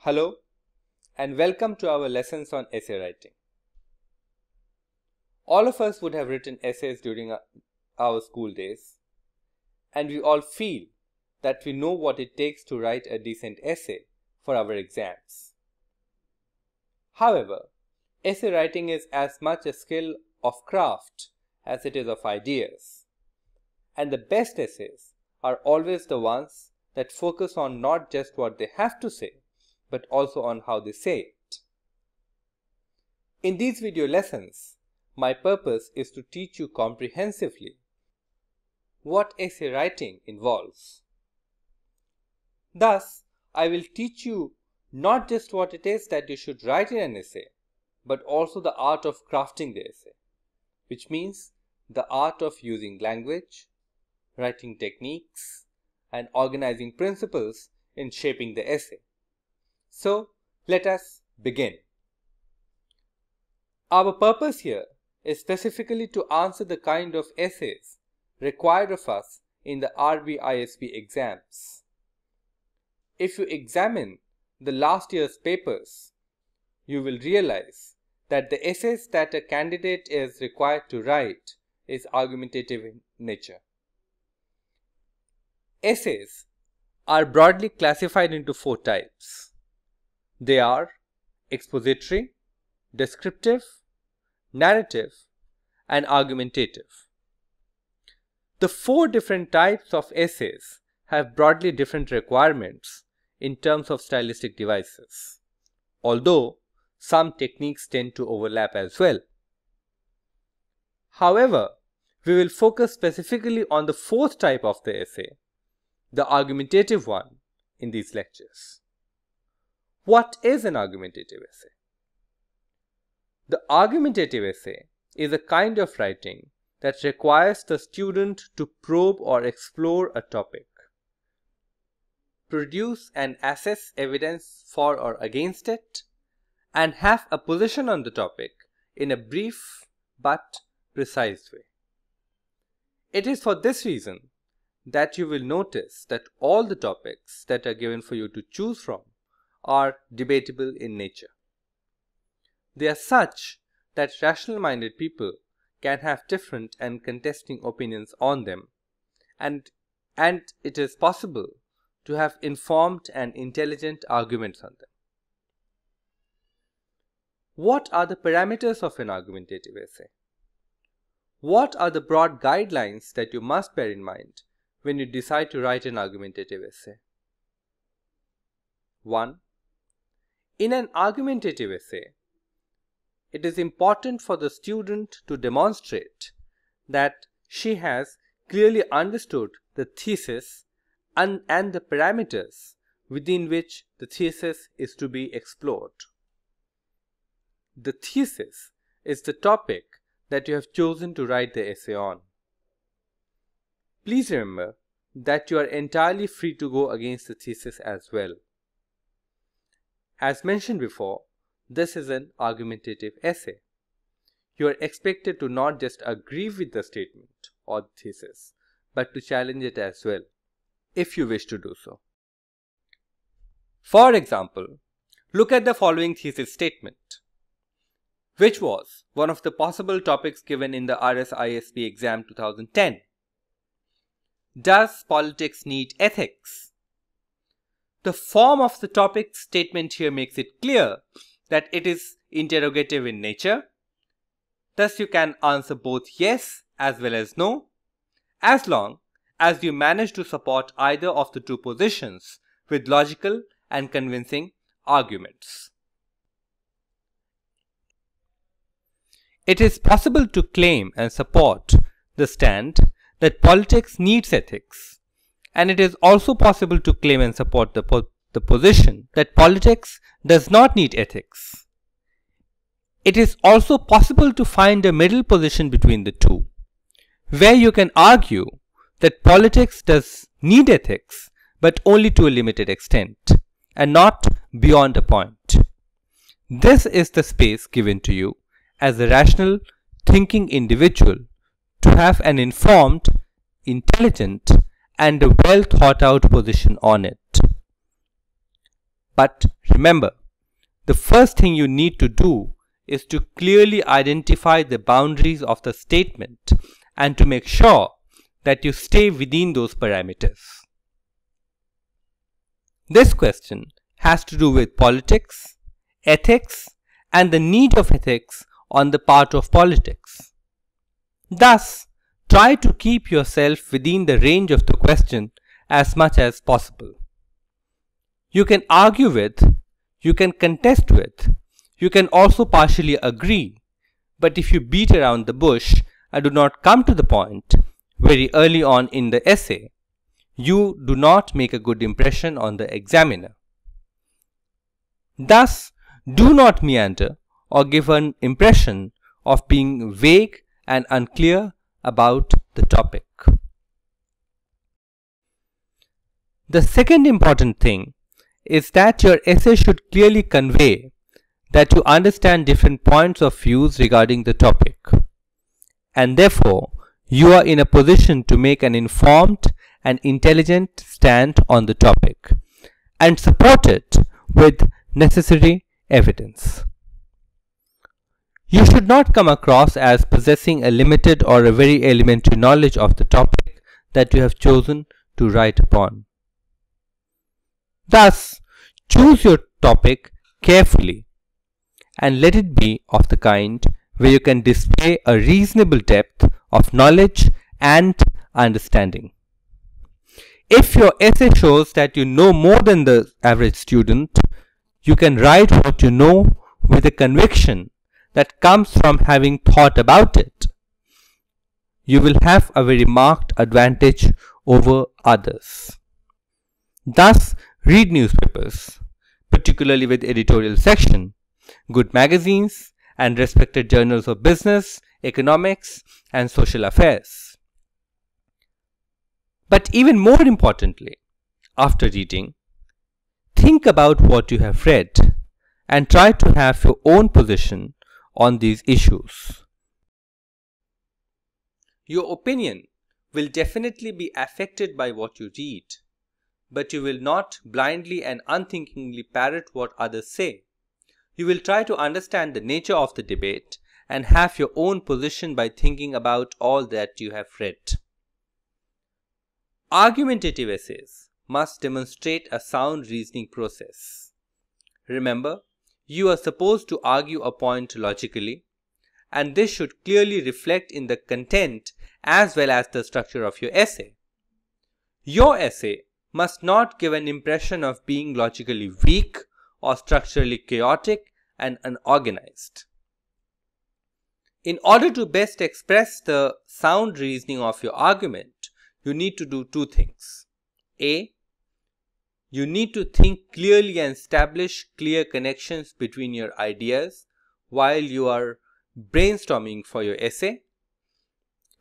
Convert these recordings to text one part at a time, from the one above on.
Hello and welcome to our lessons on essay writing. All of us would have written essays during our school days, and we all feel that we know what it takes to write a decent essay for our exams. However, essay writing is as much a skill of craft as it is of ideas, and the best essays are always the ones that focus on not just what they have to say, but also on how they say it. In these video lessons, my purpose is to teach you comprehensively what essay writing involves. Thus, I will teach you not just what it is that you should write in an essay, but also the art of crafting the essay, which means the art of using language, writing techniques, and organizing principles in shaping the essay. So, let us begin. Our purpose here is specifically to answer the kind of essays required of us in the RBI exams. If you examine the last year's papers, you will realize that the essays that a candidate is required to write is argumentative in nature. Essays are broadly classified into 4 types. They are expository, descriptive, narrative, and argumentative. The 4 different types of essays have broadly different requirements in terms of stylistic devices, although some techniques tend to overlap as well. However, we will focus specifically on the 4th type of the essay, the argumentative one, in these lectures. What is an argumentative essay? The argumentative essay is a kind of writing that requires the student to probe or explore a topic, produce and assess evidence for or against it, and have a position on the topic in a brief but precise way. It is for this reason that you will notice that all the topics that are given for you to choose from are debatable in nature. They are such that rational-minded people can have different and contesting opinions on them, and it is possible to have informed and intelligent arguments on them. What are the parameters of an argumentative essay? What are the broad guidelines that you must bear in mind when you decide to write an argumentative essay? 1. In an argumentative essay, it is important for the student to demonstrate that she has clearly understood the thesis and the parameters within which the thesis is to be explored. The thesis is the topic that you have chosen to write the essay on. Please remember that you are entirely free to go against the thesis as well. As mentioned before, this is an argumentative essay. You are expected to not just agree with the statement or the thesis, but to challenge it as well, if you wish to do so. For example, look at the following thesis statement, which was one of the possible topics given in the RSISP exam 2010. Does politics need ethics? The form of the topic statement here makes it clear that it is interrogative in nature. Thus, you can answer both yes as well as no, as long as you manage to support either of the 2 positions with logical and convincing arguments. It is possible to claim and support the stand that politics needs ethics, and it is also possible to claim and support the position that politics does not need ethics. It is also possible to find a middle position between the 2, where you can argue that politics does need ethics, but only to a limited extent, and not beyond a point. This is the space given to you as a rational, thinking individual to have an informed, intelligent, and a well thought out position on it. But remember, the first thing you need to do is to clearly identify the boundaries of the statement and to make sure that you stay within those parameters. This question has to do with politics, ethics, and the need of ethics on the part of politics. Thus, try to keep yourself within the range of the question as much as possible. You can argue with, you can contest with, you can also partially agree, but if you beat around the bush and do not come to the point very early on in the essay, you do not make a good impression on the examiner. Thus, do not meander or give an impression of being vague and unclear about the topic. The second important thing is that your essay should clearly convey that you understand different points of views regarding the topic, and therefore you are in a position to make an informed and intelligent stand on the topic and support it with necessary evidence. You should not come across as possessing a limited or a very elementary knowledge of the topic that you have chosen to write upon. Thus, choose your topic carefully and let it be of the kind where you can display a reasonable depth of knowledge and understanding. If your essay shows that you know more than the average student, you can write what you know with a conviction that comes from having thought about it. You will have a very marked advantage over others. Thus, read newspapers, particularly with editorial section, good magazines, and respected journals of business, economics, and social affairs. But even more importantly, after reading, think about what you have read and try to have your own position on these issues. Your opinion will definitely be affected by what you read, but you will not blindly and unthinkingly parrot what others say. You will try to understand the nature of the debate and have your own position by thinking about all that you have read. Argumentative essays must demonstrate a sound reasoning process. Remember, you are supposed to argue a point logically, and this should clearly reflect in the content as well as the structure of your essay. Your essay must not give an impression of being logically weak or structurally chaotic and unorganized. In order to best express the sound reasoning of your argument, you need to do two things. A. You need to think clearly and establish clear connections between your ideas while you are brainstorming for your essay.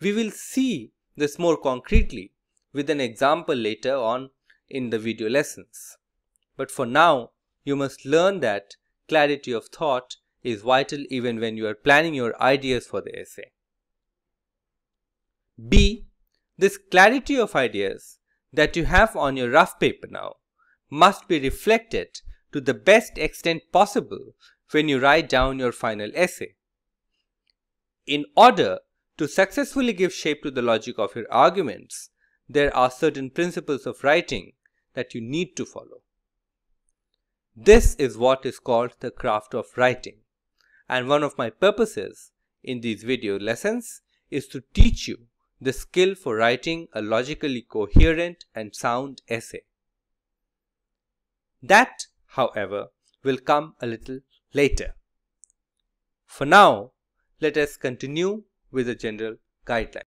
We will see this more concretely with an example later on in the video lessons. But for now, you must learn that clarity of thought is vital even when you are planning your ideas for the essay. B. This clarity of ideas that you have on your rough paper now must be reflected to the best extent possible when you write down your final essay. In order to successfully give shape to the logic of your arguments, there are certain principles of writing that you need to follow. This is what is called the craft of writing, and one of my purposes in these video lessons is to teach you the skill for writing a logically coherent and sound essay. That, however, will come a little later. For now, let us continue with a general guideline.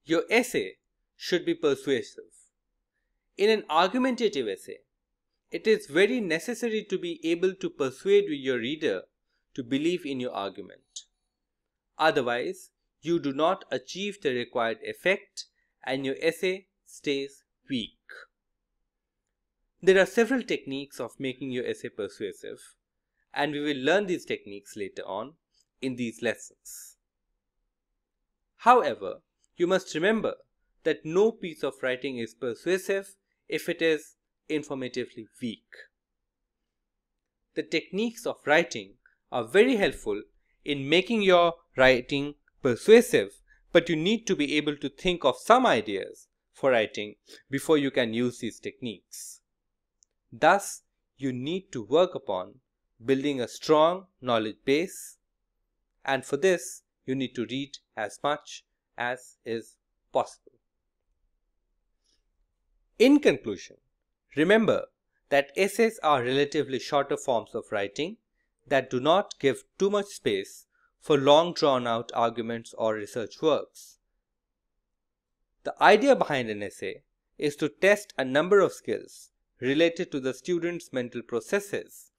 Your essay should be persuasive. In an argumentative essay, it is very necessary to be able to persuade your reader to believe in your argument. Otherwise, you do not achieve the required effect and your essay stays weak. There are several techniques of making your essay persuasive, and we will learn these techniques later on in these lessons. However, you must remember that no piece of writing is persuasive if it is informatively weak. The techniques of writing are very helpful in making your writing persuasive, but you need to be able to think of some ideas for writing before you can use these techniques. Thus, you need to work upon building a strong knowledge base, and for this, you need to read as much as is possible. In conclusion, remember that essays are relatively shorter forms of writing that do not give too much space for long drawn-out arguments or research works. The idea behind an essay is to test a number of skills related to the student's mental processes,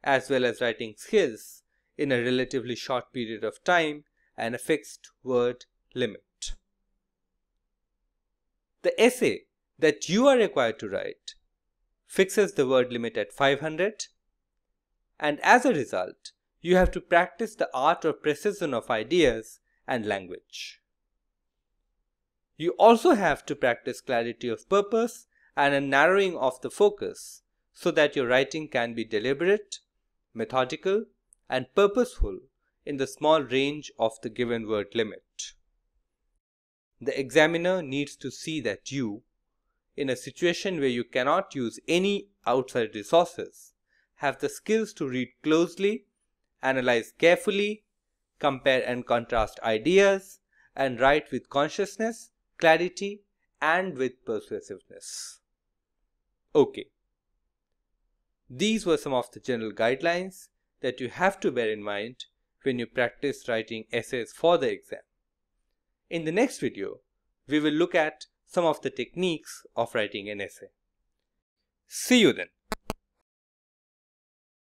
as well as writing skills in a relatively short period of time and a fixed word limit. The essay that you are required to write fixes the word limit at 500, and as a result, you have to practice the art of precision of ideas and language. You also have to practice clarity of purpose and a narrowing of the focus so that your writing can be deliberate, methodical, and purposeful in the small range of the given word limit. The examiner needs to see that you, in a situation where you cannot use any outside resources, have the skills to read closely, analyze carefully, compare and contrast ideas, and write with consciousness, clarity, and with persuasiveness. Okay. These were some of the general guidelines that you have to bear in mind when you practice writing essays for the exam. In the next video, we will look at some of the techniques of writing an essay. See you then.